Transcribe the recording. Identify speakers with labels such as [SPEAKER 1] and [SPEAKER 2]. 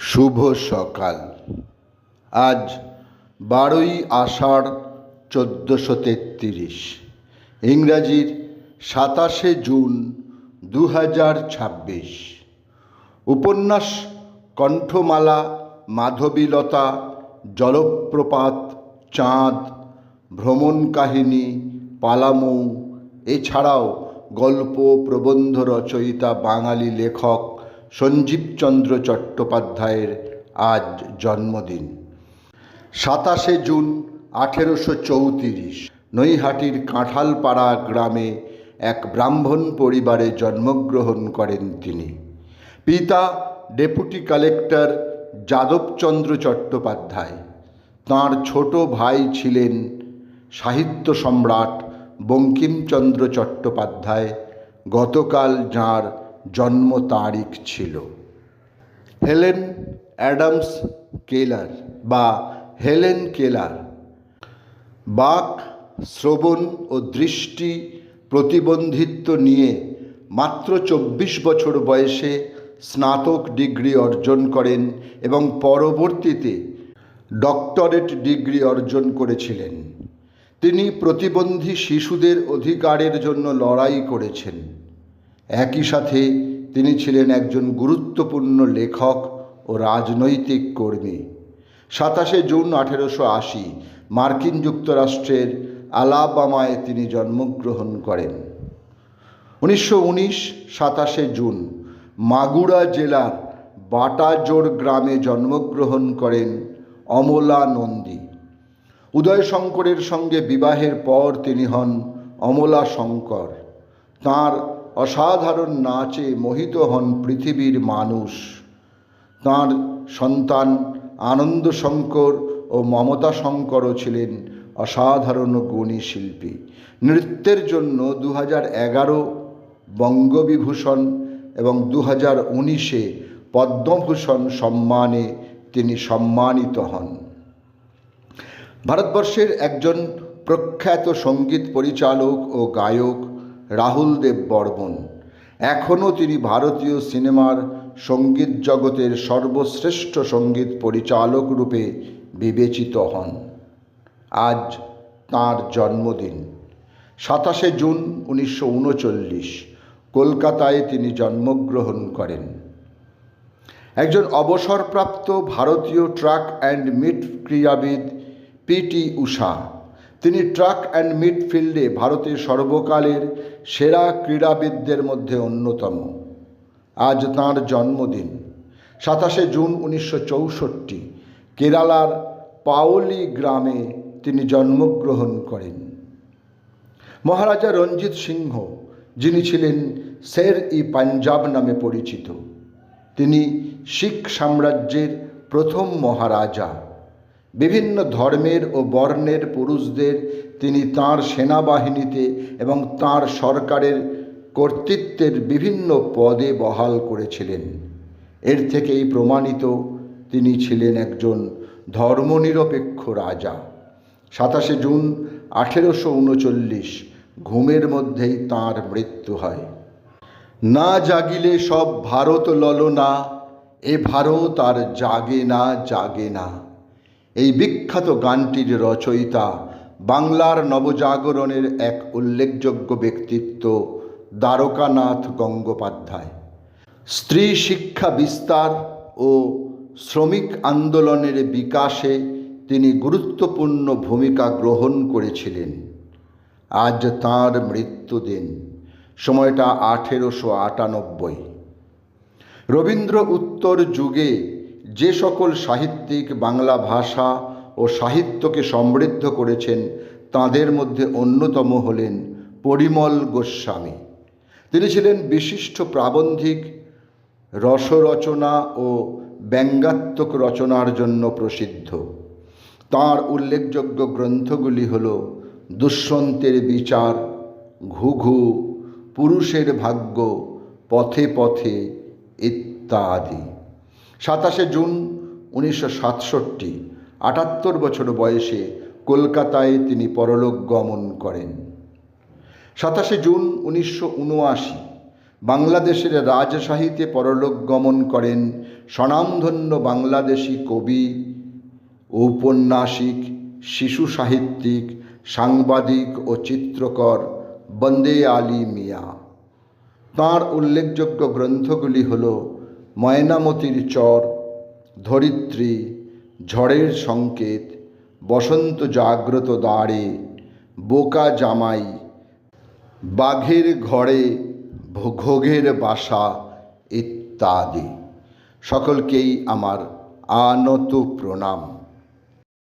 [SPEAKER 1] শুভ সকাল। আজ 12ই আষাঢ় 1433, ইংরাজির 27শে জুন 2026। উপন্যাস কণ্ঠমালা, মাধবীলতা, জলপ্রপাত, চাঁদ, ভ্রমণ কাহিনী, পালামৌ, এছাড়াও গল্প প্রবন্ধ রচয়িতা বাঙালি লেখক সঞ্জীবচন্দ্র চট্টোপাধ্যায়ের আজ জন্মদিন। 27শে জুন 1834 নৈহাটির কাঁঠালপাড়া গ্রামে এক ব্রাহ্মণ পরিবারে জন্মগ্রহণ করেন তিনি। পিতা ডেপুটি কালেক্টর যাদবচন্দ্র চট্টোপাধ্যায়। তাঁর ছোট ভাই ছিলেন সাহিত্য সম্রাট বঙ্কিমচন্দ্র চট্টোপাধ্যায়। গতকাল যাঁর জন্ম তারিখ ছিল। হেলেন অ্যাডামস কেলার বা হেলেন কেলার বাক, শ্রবণ ও দৃষ্টি প্রতিবন্ধিত্ব নিয়ে মাত্র 24 বছর বয়সে স্নাতক ডিগ্রি অর্জন করেন এবং পরবর্তীতে ডক্টরেট ডিগ্রি অর্জন করেছিলেন। তিনি প্রতিবন্ধী শিশুদের অধিকারের জন্য লড়াই করেছেন। একই সাথে তিনি ছিলেন একজন গুরুত্বপূর্ণ লেখক ও রাজনৈতিক কর্মী। 27শে জুন 1880 মার্কিন যুক্তরাষ্ট্রের আলাবামায় তিনি জন্মগ্রহণ করেন। 1919 27শে জুন মাগুরা জেলার বাটাজোর গ্রামে জন্মগ্রহণ করেন অমলা নন্দী। উদয়শঙ্করের সঙ্গে বিবাহের পর তিনি হন অমলা শঙ্কর। তাঁর অসাধারণ নাচে মোহিত হন পৃথিবীর মানুষ। তাঁর সন্তান আনন্দ শঙ্কর ও মমতা শঙ্করও ছিলেন অসাধারণ গুণী শিল্পী। নৃত্যের জন্য 2011 বঙ্গবিভূষণ এবং 2019 পদ্মভূষণ সম্মানে তিনি সম্মানিত হন। ভারতবর্ষের একজন প্রখ্যাত সঙ্গীত পরিচালক ও গায়ক রাহুল দেব বর্মন। এখনও তিনি ভারতীয় সিনেমার সঙ্গীত জগতের সর্বশ্রেষ্ঠ সঙ্গীত পরিচালক রূপে বিবেচিত হন। আজ তাঁর জন্মদিন। 27শে জুন 1939 কলকাতায় তিনি জন্মগ্রহণ করেন। একজন অবসরপ্রাপ্ত ভারতীয় ট্র্যাক অ্যান্ড মিট ক্রীড়াবিদ পিটি ঊষা। তিনি ট্র্যাক অ্যান্ড মিট ফিল্ডে ভারতের সর্বকালের সেরা ক্রীড়াবিদদের মধ্যে অন্যতম। আজ তাঁর জন্মদিন। 27শে জুন 1964 কেরালার পাওলি গ্রামে তিনি জন্মগ্রহণ করেন। মহারাজা রঞ্জিত সিংহ, যিনি ছিলেন শের-ই পাঞ্জাব নামে পরিচিত, তিনি শিখ সাম্রাজ্যের প্রথম মহারাজা। বিভিন্ন ধর্মের ও বর্ণের পুরুষদের তিনি তাঁর সেনাবাহিনীতে এবং তাঁর সরকারের কর্তৃত্বের বিভিন্ন পদে বহাল করেছিলেন। এর থেকেই প্রমাণিত তিনি ছিলেন একজন ধর্মনিরপেক্ষ রাজা। 27শে জুন 1839 ঘুমের মধ্যেই তাঁর মৃত্যু হয়। না জাগিলে সব ভারত ললনা, এ ভারত আর জাগে না জাগে না। এই বিখ্যাত গানটির রচয়িতা বাংলার নবজাগরণের এক উল্লেখযোগ্য ব্যক্তিত্ব দ্বারকানাথ গঙ্গোপাধ্যায়। স্ত্রী শিক্ষা বিস্তার ও শ্রমিক আন্দোলনের বিকাশে তিনি গুরুত্বপূর্ণ ভূমিকা গ্রহণ করেছিলেন। আজ তাঁর মৃত্যুদিন। সময়টা 1898। রবীন্দ্র উত্তর যুগে যে সকল সাহিত্যিক বাংলা ভাষা ও সাহিত্যকে সমৃদ্ধ করেছেন তাদের মধ্যে অন্যতম হলেন পরিমল গোস্বামী। তিনি ছিলেন বিশিষ্ট প্রাবন্ধিক, রসরচনা ও ব্যঙ্গাত্মক রচনার জন্য প্রসিদ্ধ। তাঁর উল্লেখযোগ্য গ্রন্থগুলি হল দুষ্যন্তের বিচার, ঘুঘু, পুরুষের ভাগ্য, পথে পথে ইত্যাদি। 27শে জুন 1967 78 বছর বয়সে কলকাতায় তিনি পরলোক গমন করেন। 27শে জুন 1979 বাংলাদেশের রাজশাহীতে পরলোক গমন করেন স্বনামধন্য বাংলাদেশি কবি, ঔপন্যাসিক, শিশু সাহিত্যিক, সাংবাদিক ও চিত্রকর বন্দে আলী মিয়া। তাঁর উল্লেখযোগ্য গ্রন্থগুলি হল ময়নামতির চর, ধরিত্রী, ঝড়ের সংকেত, বসন্ত জাগ্রত দ্বারে, বোকা জামাই, বাঘের ঘরে ঘোঘের বাসা ইত্যাদি। সকলকেই আমার আনত প্রণাম।